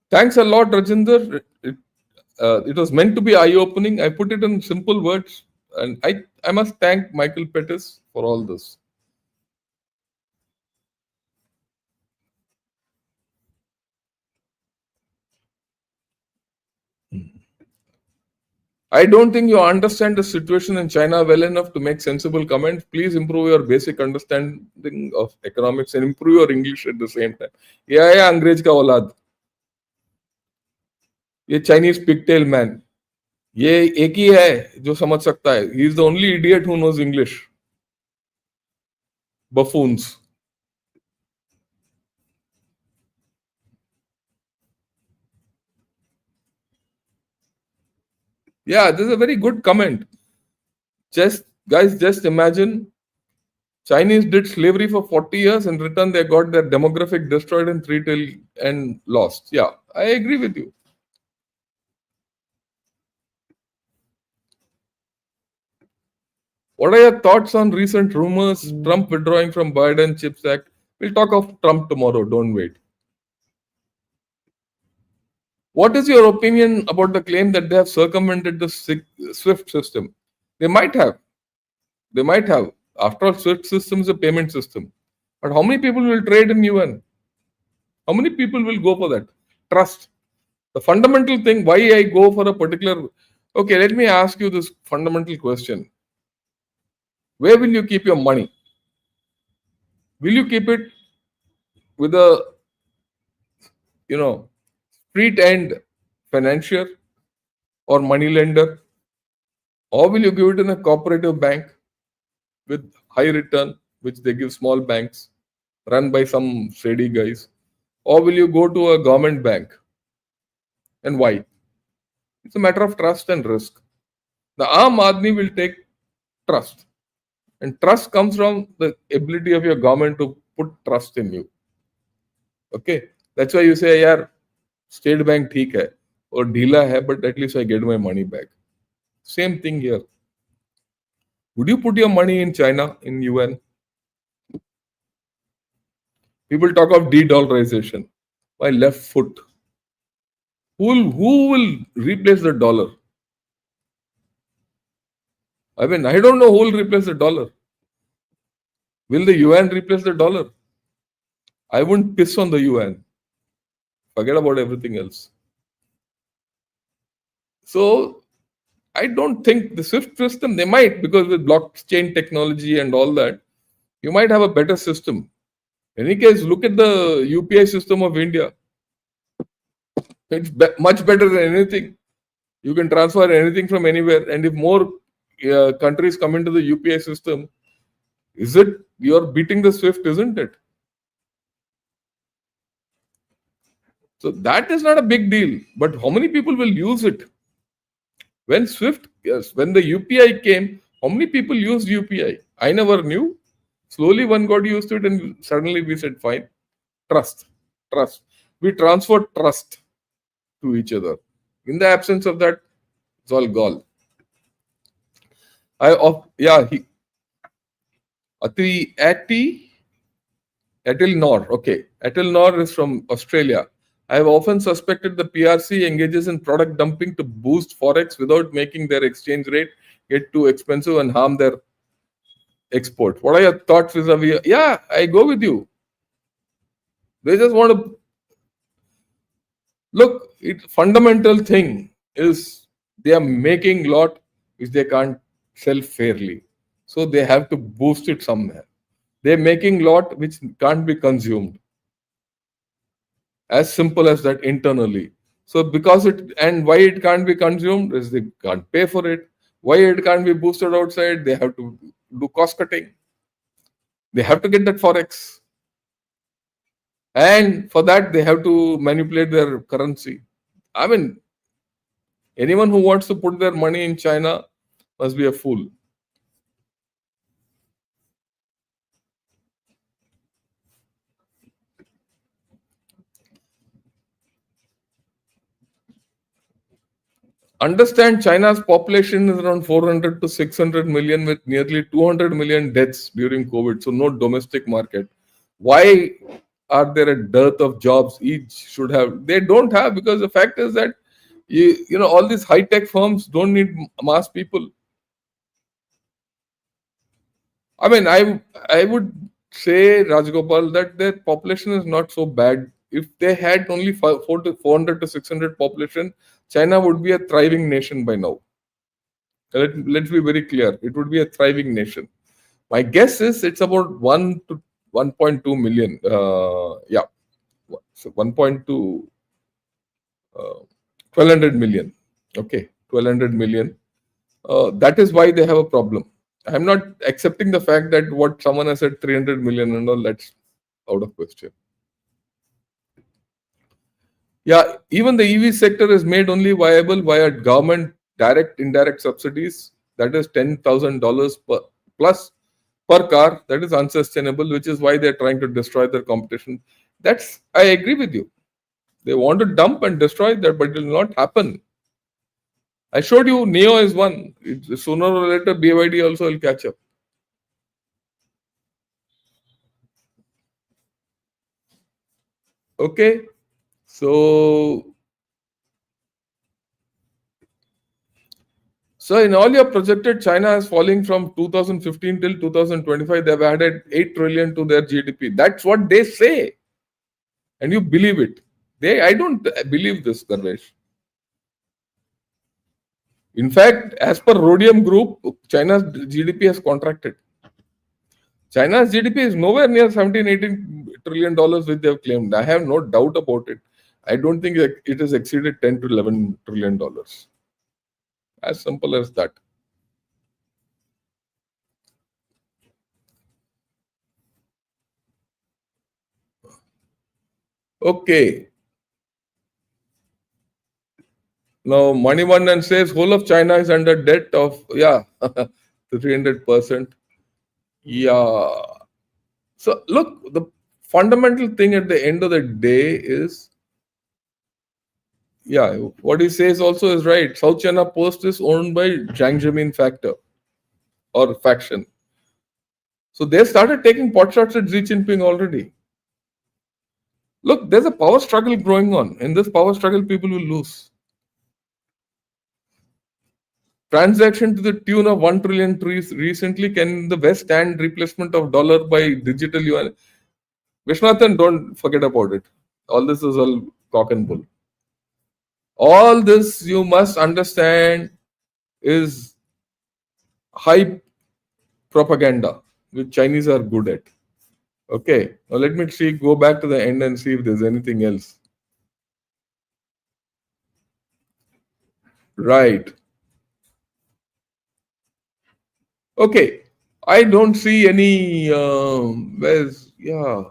Thanks a lot, Rajinder. It was meant to be eye-opening. I put it in simple words. And I must thank Michael Pettis for all this. I don't think you understand the situation in China well enough to make sensible comments. Please improve your basic understanding of economics and improve your English at the same time. Yeah, अंग्रेज का औलाद, ये Chinese pigtail man, ये एक ही है जो समझ सकता है. He is the only idiot who knows English. Buffoons. Yeah, this is a very good comment. Just guys, just imagine Chinese did slavery for 40 years. In return, they got their demographic destroyed in three till and lost. Yeah, I agree with you. What are your thoughts on recent rumors, Trump withdrawing from Biden Chips Act? We'll talk of Trump tomorrow. Don't wait. What is your opinion about the claim that they have circumvented the SWIFT system? They might have. They might have. After all, SWIFT system is a payment system. But how many people will trade in UN? How many people will go for that? Trust. The fundamental thing, why I go for a particular... Okay, let me ask you this fundamental question. Where will you keep your money? Will you keep it with a, street end financier or money lender? Or will you give it in a cooperative bank with high return, which they give small banks, run by some shady guys? Or will you go to a government bank? And why? It's a matter of trust and risk. The Aam Aadmi will take trust. And trust comes from the ability of your government to put trust in you. Okay? That's why you say, yaar, State Bank theek hai, or dheela hai, but at least I get my money back. Same thing here. Would you put your money in China, in UN? People talk of de-dollarization. My left foot. Who will replace the dollar? I mean, I don't know who will replace the dollar. Will the UN replace the dollar? I wouldn't piss on the UN. Forget about everything else. So, I don't think the SWIFT system, they might, because with blockchain technology and all that, you might have a better system. In any case, look at the UPI system of India. It's much better than anything. You can transfer anything from anywhere. And if more countries come into the UPI system, you're beating the SWIFT, isn't it? So that is not a big deal. But how many people will use it? When when the UPI came, how many people used UPI? I never knew. Slowly one got used to it and suddenly we said, fine. Trust. We transferred trust to each other. In the absence of that, it's all gone. Atil Nor. Okay. Atil Nor is from Australia. I have often suspected the PRC engages in product dumping to boost forex without making their exchange rate get too expensive and harm their export. What are your thoughts vis-a-vis? Yeah, I go with you. They just want to look. Fundamental thing is they are making lot which they can't sell fairly, so they have to boost it somewhere. They're making lot which can't be consumed. As simple as that internally. So because why it can't be consumed is they can't pay for it. Why it can't be boosted outside? They have to do cost cutting. They have to get that forex. And for that, they have to manipulate their currency. I mean, anyone who wants to put their money in China must be a fool. Understand China's population is around 400 to 600 million with nearly 200 million deaths during COVID. So no domestic market. Why are there a dearth of jobs? Each should have. They don't have, because the fact is that all these high-tech firms don't need mass people. I mean, I would say, Rajgopal, that their population is not so bad. If they had only 400 to 600 population, China would be a thriving nation by now. Let's be very clear. It would be a thriving nation. My guess is it's about 1 to 1.2 million. Yeah, so 1.2, 1200 million. Okay, 1200 million. That is why they have a problem. I'm not accepting the fact that what someone has said 300 million and all, that's out of question. Yeah, even the EV sector is made only viable via government direct indirect subsidies. That is $10,000 per plus per car. That is unsustainable, which is why they're trying to destroy their competition. That's I agree with you. They want to dump and destroy that, but it will not happen. I showed you Neo is one. Sooner or later, BYD also will catch up. Okay, so in all your projected, China is falling from 2015 till 2025. They've added 8 trillion to their GDP. That's what they say, and you believe it. I don't believe this, Darvesh. In fact, as per Rhodium Group, China's GDP has contracted. China's GDP is nowhere near 17, 18 trillion dollars, which they have claimed. I have no doubt about it. I don't think it has exceeded 10 to 11 trillion dollars. As simple as that. Okay. Now, Manivandan says whole of China is under debt of, yeah, 300%. Yeah. So, look, the fundamental thing at the end of the day is, yeah, what he says also is right. South China Post is owned by Jiang Zemin factor or faction. So, they started taking pot shots at Xi Jinping already. Look, there's a power struggle going on. In this power struggle, people will lose. Transaction to the tune of 1 trillion trees recently. Can the West stand replacement of dollar by digital yuan? Vishnathan, don't forget about it. All this is all cock and bull. All this you must understand is hype propaganda, which Chinese are good at. Okay. Now let me see, go back to the end and see if there's anything else. Right. Okay. I don't see any. Where's yeah?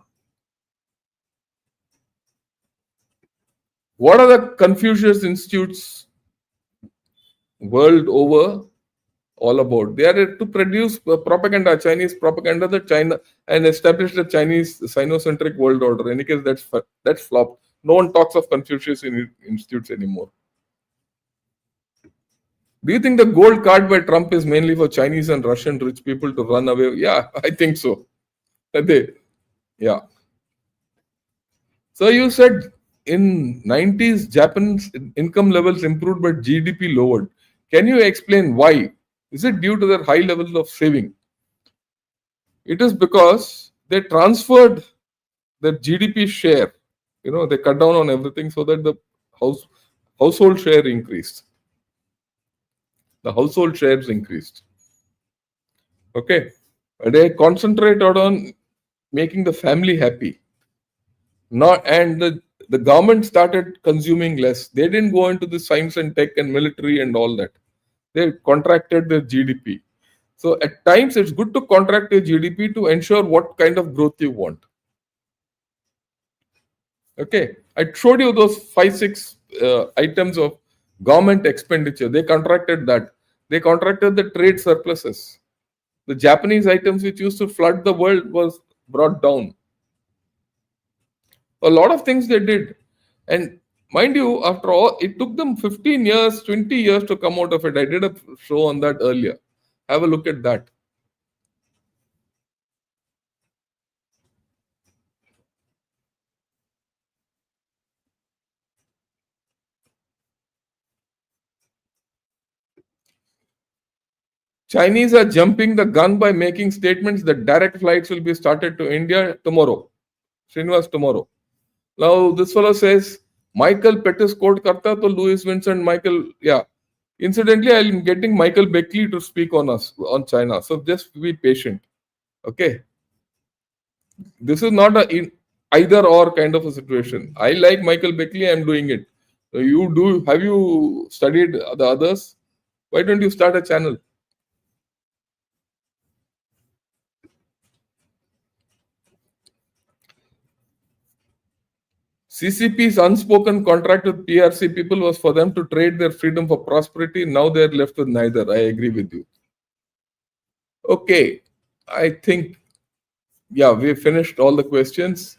What are the Confucius institutes world over all about? They are to produce propaganda, Chinese propaganda, that China and establish the Chinese Sinocentric world order. In any case, that's flopped. No one talks of Confucius in institutes anymore. Do you think the gold card by Trump is mainly for Chinese and Russian rich people to run away? Yeah, I think so. They, yeah. So you said in 90s Japanese income levels improved but GDP lowered. Can you explain why? Is it due to their high level of saving? It is because they transferred their GDP share. They cut down on everything so that the house household share increased. The household shares increased. Okay. They concentrated on making the family happy. Not and the government started consuming less. They didn't go into the science and tech and military and all that. They contracted their GDP. So at times it's good to contract your GDP to ensure what kind of growth you want. Okay, I showed you those 5, 6 items of government expenditure. They contracted that. They contracted the trade surpluses. The Japanese items which used to flood the world was brought down. A lot of things they did, and mind you, after all, it took them 15 years, 20 years to come out of it. I did a show on that earlier. Have a look at that. Chinese are jumping the gun by making statements that direct flights will be started to India tomorrow. Srinivas tomorrow. Now this fellow says Michael Pettis quote karta to Louis Vincent Michael. Yeah. Incidentally, I'm getting Michael Beckley to speak on us on China. So just be patient. Okay. This is not either or kind of a situation. I like Michael Beckley. I'm doing it. So you do. Have you studied the others? Why don't you start a channel? CCP's unspoken contract with PRC people was for them to trade their freedom for prosperity. Now they're left with neither. I agree with you. Okay. I think, yeah, we finished all the questions.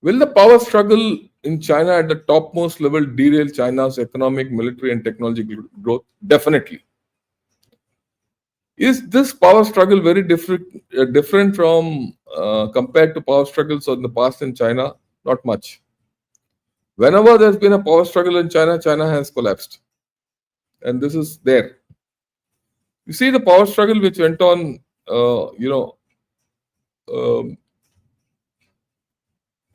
Will the power struggle in China at the topmost level derail China's economic, military, and technology growth? Definitely. Is this power struggle very different from compared to power struggles in the past in China? Not much. Whenever there's been a power struggle in China, China has collapsed, and this is there. You see the power struggle which went on, um,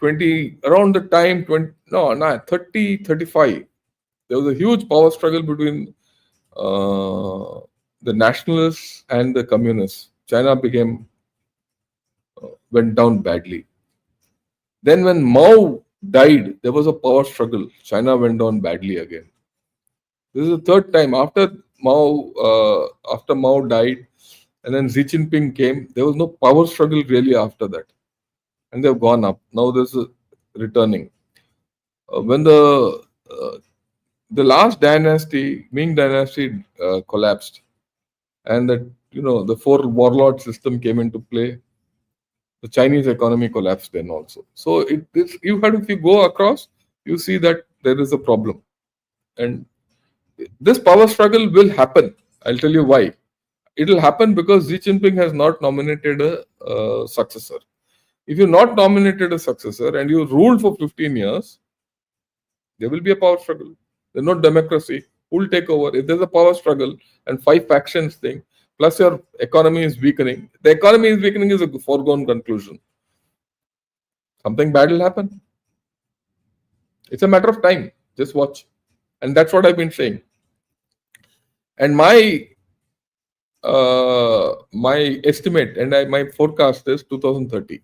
20 around the time 20 no, no 30 35. There was a huge power struggle between the nationalists and the communists. China went down badly. Then when Mao died, there was a power struggle. China went down badly again. This is the third time after Mao died, and then Xi Jinping came. There was no power struggle really after that, and they've gone up. Now there's a returning. When the last dynasty, Ming dynasty, collapsed, and the four warlord system came into play, the Chinese economy collapsed then also. So if you go across, you see that there is a problem, and this power struggle will happen. I'll tell you why. It will happen because Xi Jinping has not nominated a successor. If you not nominated a successor and you ruled for 15 years, there will be a power struggle. There's no democracy. Who will take over? If there's a power struggle and five factions thing, plus your economy is weakening, the economy is weakening is a foregone conclusion. Something bad will happen. It's a matter of time. Just watch. And that's what I've been saying. And my estimate and my forecast is 2030.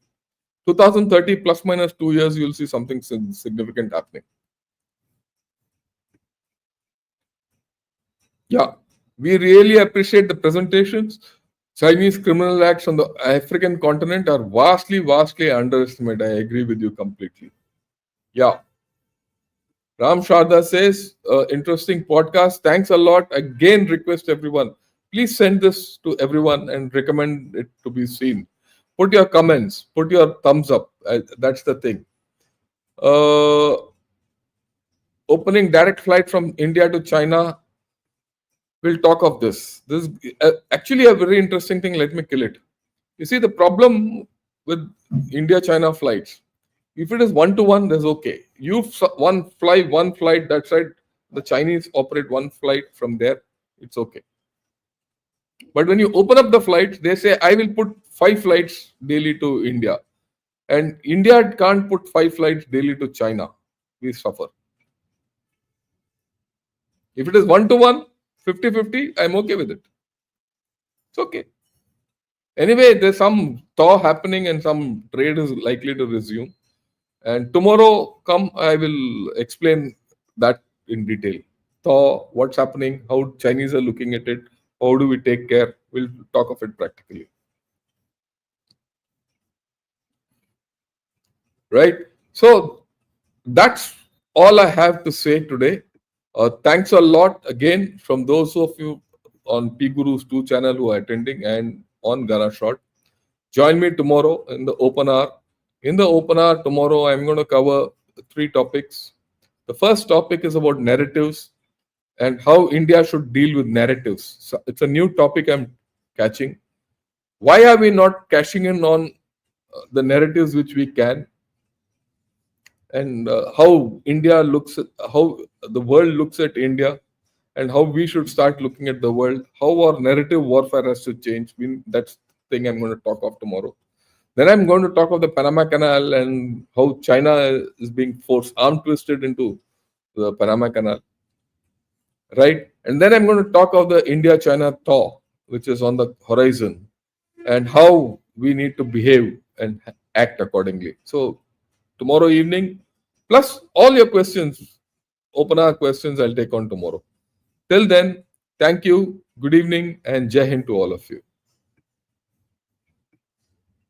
2030 plus minus 2 years, you'll see something significant happening. Yeah, we really appreciate the presentations. Chinese criminal acts on the African continent are vastly, vastly underestimated. I agree with you completely. Yeah. Ram Sharda says, interesting podcast. Thanks a lot. Again, request everyone, please send this to everyone and recommend it to be seen. Put your comments, put your thumbs up. That's the thing. Opening direct flight from India to China. We'll talk of this. This is actually a very interesting thing. Let me kill it. You see, the problem with India-China flights, if it is one-to-one, that's okay. You fly one flight that side, the Chinese operate one flight from there, it's okay. But when you open up the flights, they say, I will put 5 flights daily to India. And India can't put 5 flights daily to China. We suffer. If it is one-to-one, 50-50, I'm okay with it. It's okay. Anyway, there's some thaw happening and some trade is likely to resume. And tomorrow, I will explain that in detail. Thaw, what's happening, how Chinese are looking at it, how do we take care. We'll talk of it practically. Right? So that's all I have to say today. Thanks a lot again from those of you on P Guru's 2 channel who are attending and on Gana Shot. Join me tomorrow in the open hour. In the open hour tomorrow, I'm going to cover 3 topics. The first topic is about narratives and how India should deal with narratives. So it's a new topic I'm catching. Why are we not cashing in on the narratives which we can? And how the world looks at India, and how we should start looking at the world, how our narrative warfare has to change. That's the thing I'm going to talk of tomorrow. Then I'm going to talk of the Panama Canal and how China is being forced, arm twisted into the Panama Canal, right? And then I'm going to talk of the India-China thaw, which is on the horizon, and how we need to behave and act accordingly. So tomorrow evening, plus all your questions, open our questions, I'll take on tomorrow. Till then, thank you, good evening, and Jai Hind to all of you.